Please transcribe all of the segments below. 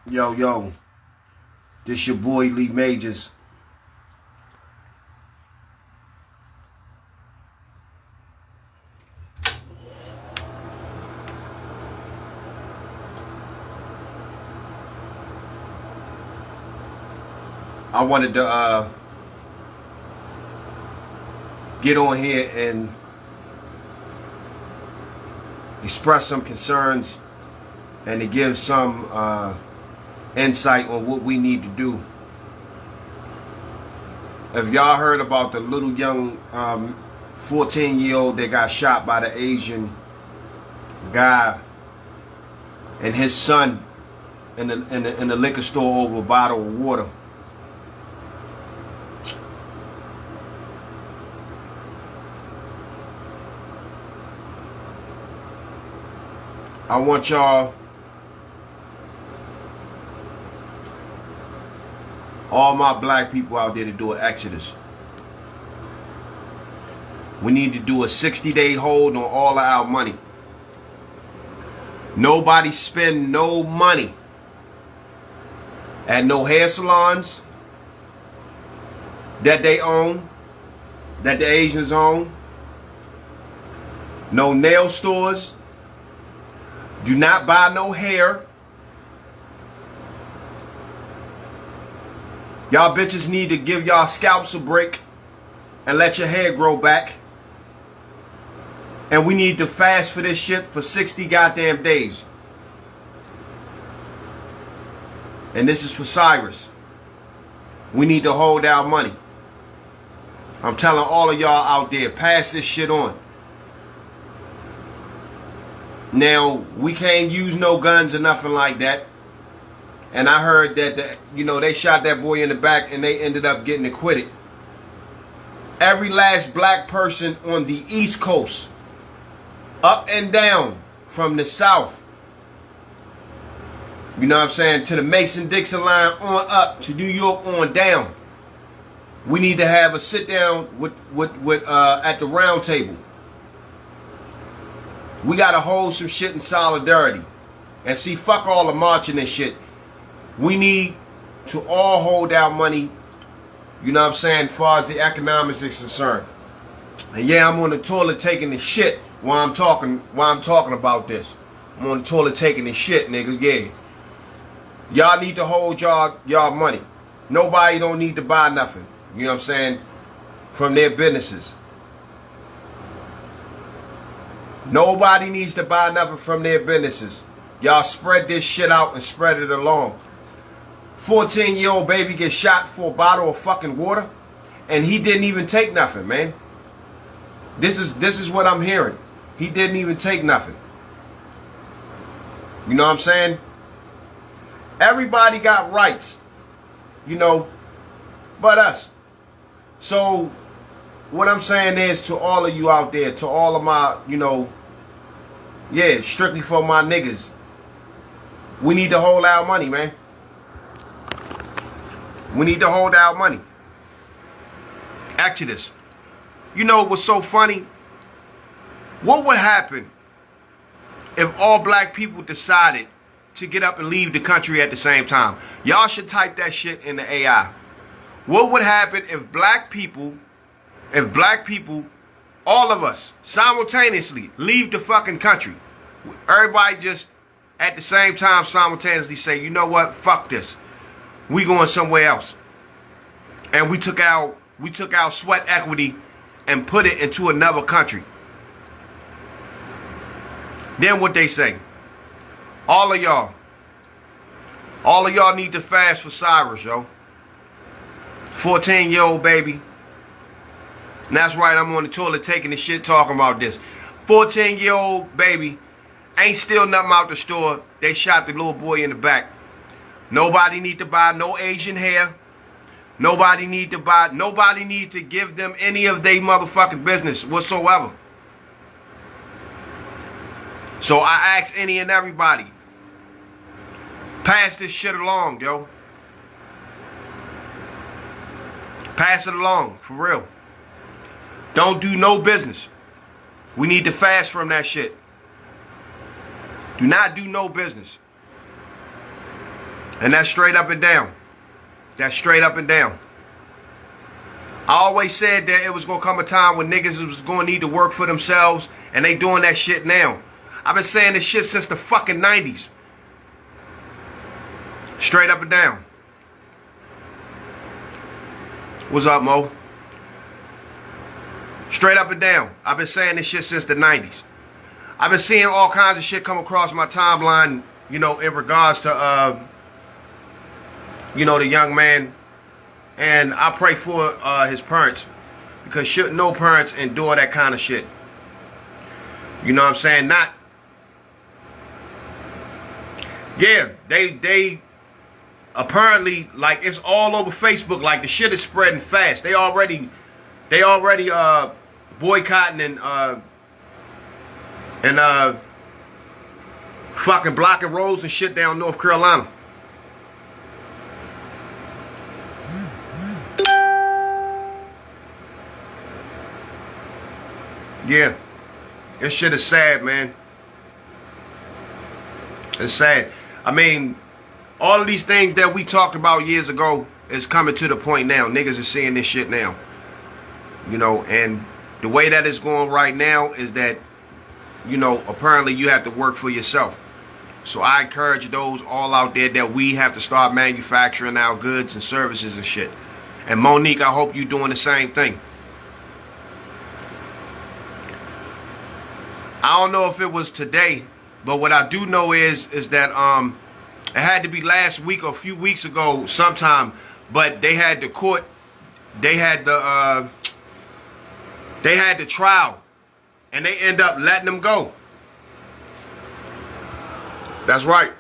Yo, this your boy Lee Majors. I wanted to get on here and express some concerns and to give some insight on what we need to do. If y'all heard about the little young 14-year-old that got shot by the Asian guy and his son in the liquor store over a bottle of water. I want y'all, all my black people out there, to do an exodus. We need to do a 60-day hold on all of our money. Nobody spend no money at no hair salons that they own, that the Asians own. No nail stores. Do not buy no hair. Y'all bitches need to give y'all scalps a break and let your hair grow back. And we need to fast for this shit for 60 goddamn days. And this is for Cyrus. We need to hold our money. I'm telling all of y'all out there, pass this shit on. Now, we can't use no guns or nothing like that. And I heard that, they shot that boy in the back and they ended up getting acquitted. Every last black person on the East Coast, up and down, from the South, you know what I'm saying, to the Mason-Dixon line on up, to New York on down. We need to have a sit down at the round table. We gotta hold some shit in solidarity. And see, fuck all the marching and shit. We need to all hold our money, you know what I'm saying, as far as the economics is concerned. And yeah, I'm on the toilet taking the shit while I'm talking about this. I'm on the toilet taking the shit, nigga, yeah. Y'all need to hold y'all money. Nobody don't need to buy nothing, you know what I'm saying, from their businesses. Nobody needs to buy nothing from their businesses. Y'all spread this shit out and spread it along. 14-year-old baby gets shot for a bottle of fucking water, and he didn't even take nothing, man. This is what I'm hearing. He didn't even take nothing. You know what I'm saying? Everybody got rights, but us. So what I'm saying is, to all of you out there, to all of my, strictly for my niggas, we need to hold our money, man. We need to hold our money. Exodus. You know what's so funny? What would happen if all black people decided to get up and leave the country at the same time? Y'all should type that shit in the AI. What would happen if black people, all of us, simultaneously leave the fucking country? Everybody just at the same time simultaneously say, you know what, fuck this. We going somewhere else. And we took our sweat equity and put it into another country. Then what they say? All of y'all need to fast for Cyrus, yo. 14-year-old baby. And that's right, I'm on the toilet taking the shit talking about this. 14-year-old baby ain't steal nothing out the store. They shot the little boy in the back. Nobody need to buy no Asian hair. Nobody need to give them any of their motherfucking business whatsoever. So I ask any and everybody, pass this shit along, yo. Pass it along, for real. Don't do no business. We need to fast from that shit. Do not do no business. And that's straight up and down. That's straight up and down. I always said that it was going to come a time when niggas was going to need to work for themselves, and they doing that shit now. I've been saying this shit since the fucking 90s. Straight up and down. What's up, Mo? Straight up and down. I've been saying this shit since the 90s. I've been seeing all kinds of shit come across my timeline, you know, in regards to, you know, the young man. And I pray for his parents, because shouldn't no parents endure that kind of shit. You know what I'm saying? Not. Yeah, they apparently, like, it's all over Facebook. Like, the shit is spreading fast. They already boycotting and fucking blocking roads and shit down North Carolina. Yeah, this shit is sad, man. It's sad. I mean, all of these things that we talked about years ago is coming to the point now. Niggas are seeing this shit now. You know, and the way that it's going right now is that, you know, apparently you have to work for yourself. So I encourage those all out there that we have to start manufacturing our goods and services and shit. And Monique, I hope you're doing the same thing. I don't know if it was today, but what I do know is that it had to be last week or a few weeks ago sometime, but they had the court, they had the trial, and they end up letting them go. That's right.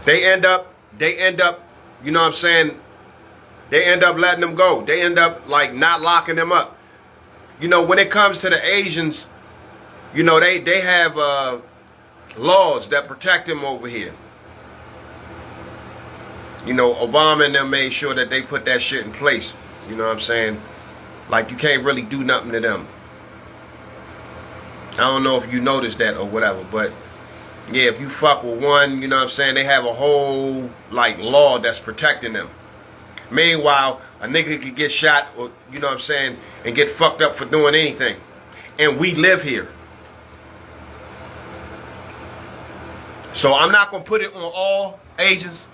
They end up, you know what I'm saying? They end up letting them go. They end up like not locking them up. You know, when it comes to the Asians, you know, they have laws that protect them over here. You know, Obama and them made sure that they put that shit in place. You know what I'm saying? Like, you can't really do nothing to them. I don't know if you noticed that or whatever, but yeah, if you fuck with one, you know what I'm saying, they have a whole, like, law that's protecting them. Meanwhile, a nigga could get shot, or, you know what I'm saying, and get fucked up for doing anything. And we live here. So I'm not going to put it on all Asians,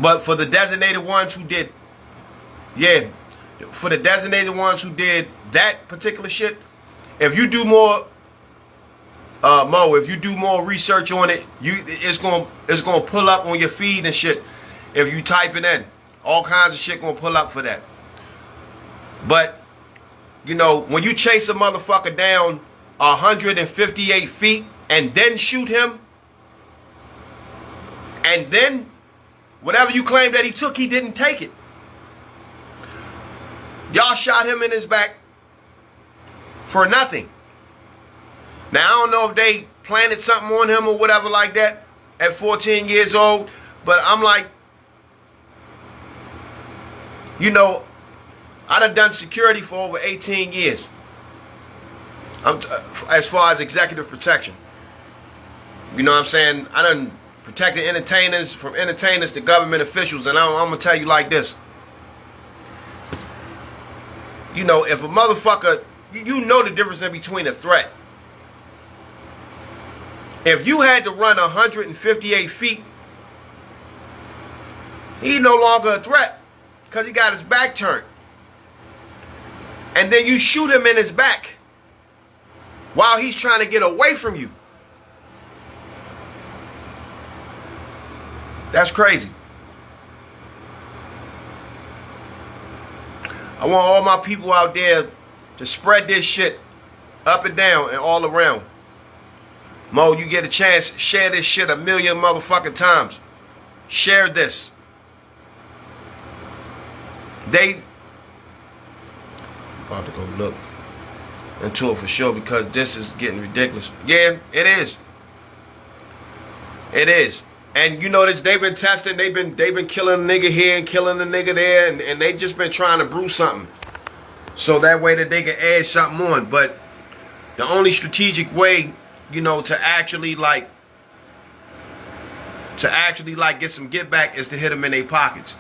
but for the designated ones who did, yeah, for the designated ones who did that particular shit, if you do more, Mo, if you do more research on it, it's gonna pull up on your feed and shit. If you type it in, all kinds of shit gonna pull up for that. But you know, when you chase a motherfucker down 158 feet and then shoot him, and then whatever you claim that he took, he didn't take it. Y'all shot him in his back for nothing. Now, I don't know if they planted something on him or whatever like that at 14 years old, but I'm like, you know, I done security for over 18 years. As far as executive protection. You know what I'm saying? I done protected entertainers, from entertainers to government officials, and I'm going to tell you like this. You know, if a motherfucker, you know the difference in between a threat. If you had to run 158 feet, he's no longer a threat because he got his back turned. And then you shoot him in his back while he's trying to get away from you. That's crazy. I want all my people out there to spread this shit up and down and all around. Mo, you get a chance, share this shit 1 million motherfucking times. Share this. I'm about to go look into it for sure because this is getting ridiculous. Yeah, it is. It is. And you know this, they've been testing, they've been killing a nigga here and killing a nigga there, and they just been trying to brew something. So that way that they can add something on. But the only strategic way, you know, to actually like to actually like get some get back is to hit them in their pockets.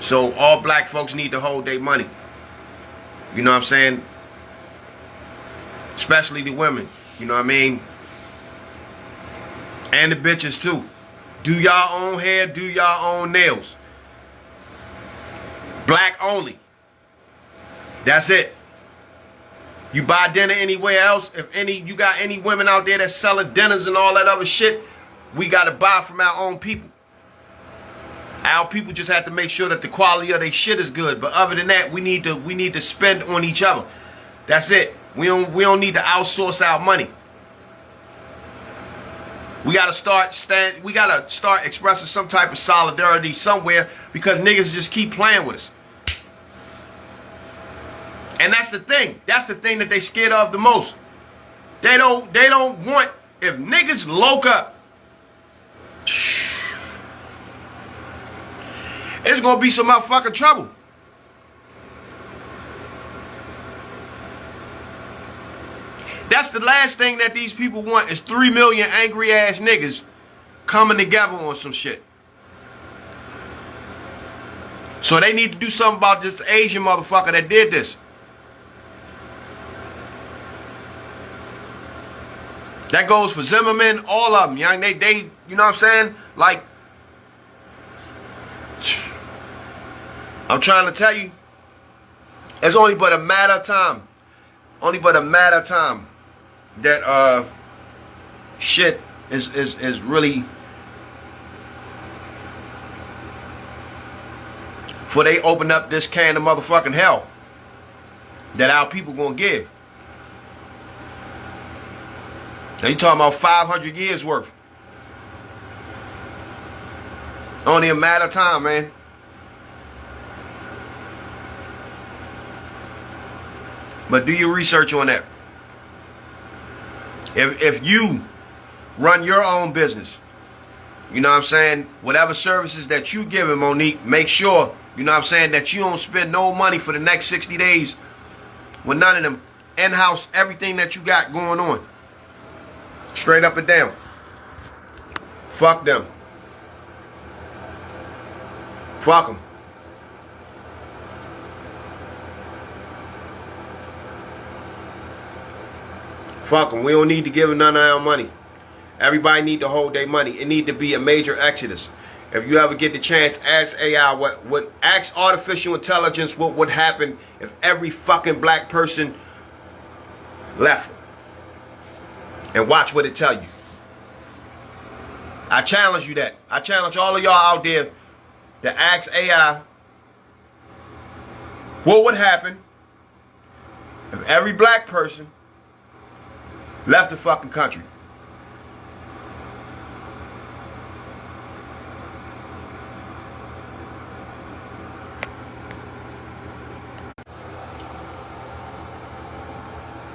So all black folks need to hold their money. You know what I'm saying? Especially the women. You know what I mean? And the bitches too. Do y'all own hair, do y'all own nails. Black only. That's it. You buy dinner anywhere else, if you got any women out there that's selling dinners and all that other shit, we gotta buy from our own people. Our people just have to make sure that the quality of their shit is good. But other than that, we need to spend on each other. That's it. We don't need to outsource our money. We gotta start expressing some type of solidarity somewhere, because niggas just keep playing with us. And that's the thing. That's the thing that they scared of the most. They don't want, if niggas loke up, it's gonna be some motherfucking trouble. That's the last thing that these people want, is 3 million angry ass niggas coming together on some shit. So they need to do something about this Asian motherfucker that did this. That goes for Zimmerman, all of them, young. They, you know what I'm saying? Like, I'm trying to tell you, it's only but a matter of time. Only but a matter of time that shit is really, for they open up this can of motherfucking hell that our people gonna give. Now you talking about 500 years worth. Only a matter of time, man. But do your research on that. If you run your own business, you know what I'm saying, whatever services that you give him, Monique, make sure, you know what I'm saying, that you don't spend no money for the next 60 days with none of them in-house, everything that you got going on. Straight up and down. Fuck them. Fuck them. Fuck them. We don't need to give them none of our money. Everybody need to hold their money. It need to be a major exodus. If you ever get the chance, ask AI ask artificial intelligence what would happen if every fucking black person left. And watch what it tell you. I challenge you that. I challenge all of y'all out there to ask AI what would happen if every black person left the fucking country.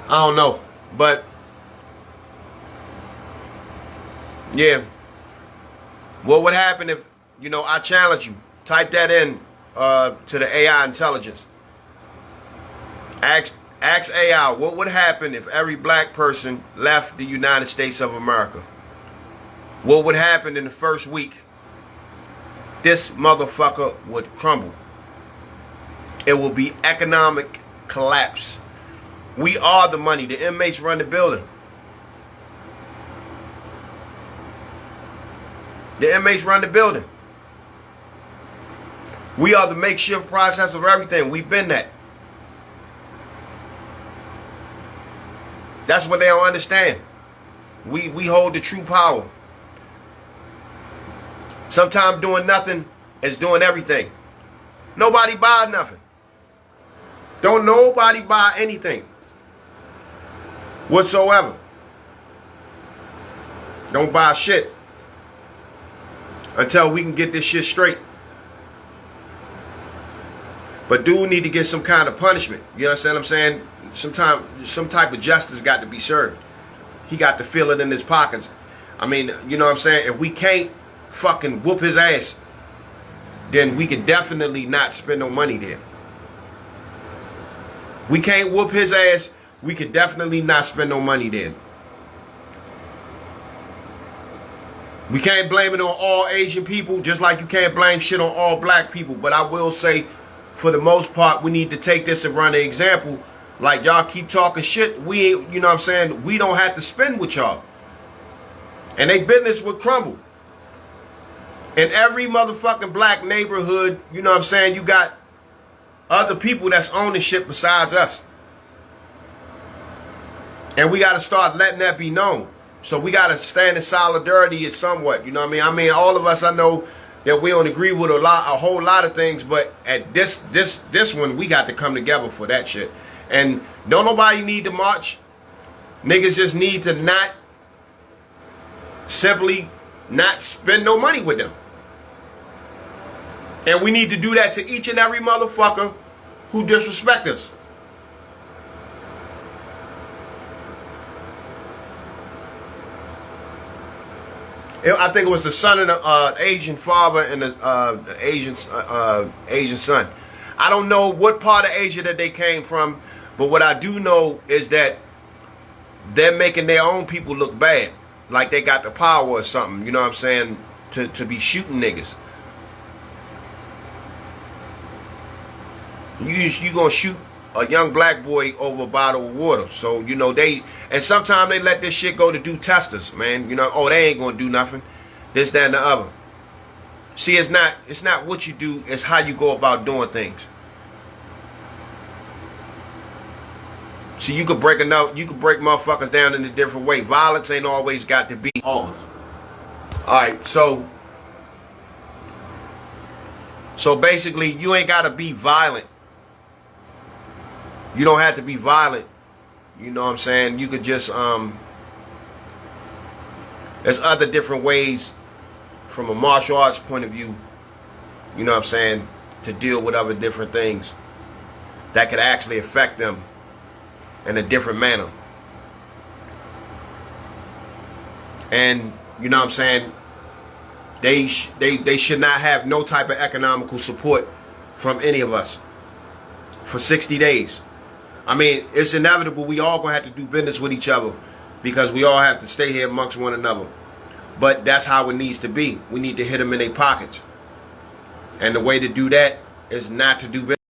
I don't know, but yeah. What would happen if, you know, I challenge you. Type that in to the AI intelligence. Ask AI, what would happen if every black person left the United States of America? What would happen in the first week? This motherfucker would crumble. It will be economic collapse. We are the money. The inmates run the building. The inmates run the building. We are the makeshift process of everything. We've been that. That's what they don't understand. We hold the true power. Sometimes doing nothing is doing everything. Nobody buy nothing. Don't nobody buy anything whatsoever. Don't buy shit until we can get this shit straight. But dude need to get some kind of punishment. You understand what I'm saying? Some type of justice got to be served. He got to feel it in his pockets. I mean, you know what I'm saying? If we can't fucking whoop his ass, then we could definitely not spend no money there. We can't whoop his ass, we could definitely not spend no money there. We can't blame it on all Asian people, just like you can't blame shit on all black people. But I will say, for the most part, we need to take this and run an example. Like, y'all keep talking shit, we ain't, you know what I'm saying, we don't have to spend with y'all. And they business would crumble. In every motherfucking black neighborhood, you know what I'm saying, you got other people that's owning shit besides us. And we got to start letting that be known. So we got to stand in solidarity somewhat, you know what I mean? I mean, all of us, I know that we don't agree with a whole lot of things, but at this one, we got to come together for that shit. And don't nobody need to march. Niggas just need to simply not spend no money with them. And we need to do that to each and every motherfucker who disrespect us. I think it was the son of the Asian father and the Asian son. I don't know what part of Asia that they came from, but what I do know is that they're making their own people look bad, like they got the power or something. You know what I'm saying? To be shooting niggas. You gonna shoot a young black boy over a bottle of water. So, you know, and sometimes they let this shit go to do testers, man. You know, oh, they ain't gonna do nothing. This, that, and the other. See, it's not what you do, it's how you go about doing things. See, you could break motherfuckers down in a different way. Violence ain't always got to be always. Alright, so basically you ain't gotta be violent. You don't have to be violent. You know what I'm saying? You could just, there's other different ways from a martial arts point of view, you know what I'm saying, to deal with other different things that could actually affect them in a different manner. And, you know what I'm saying, they should not have no type of economical support from any of us for 60 days. I mean, it's inevitable. We all gonna have to do business with each other because we all have to stay here amongst one another. But that's how it needs to be. We need to hit them in their pockets. And the way to do that is not to do business.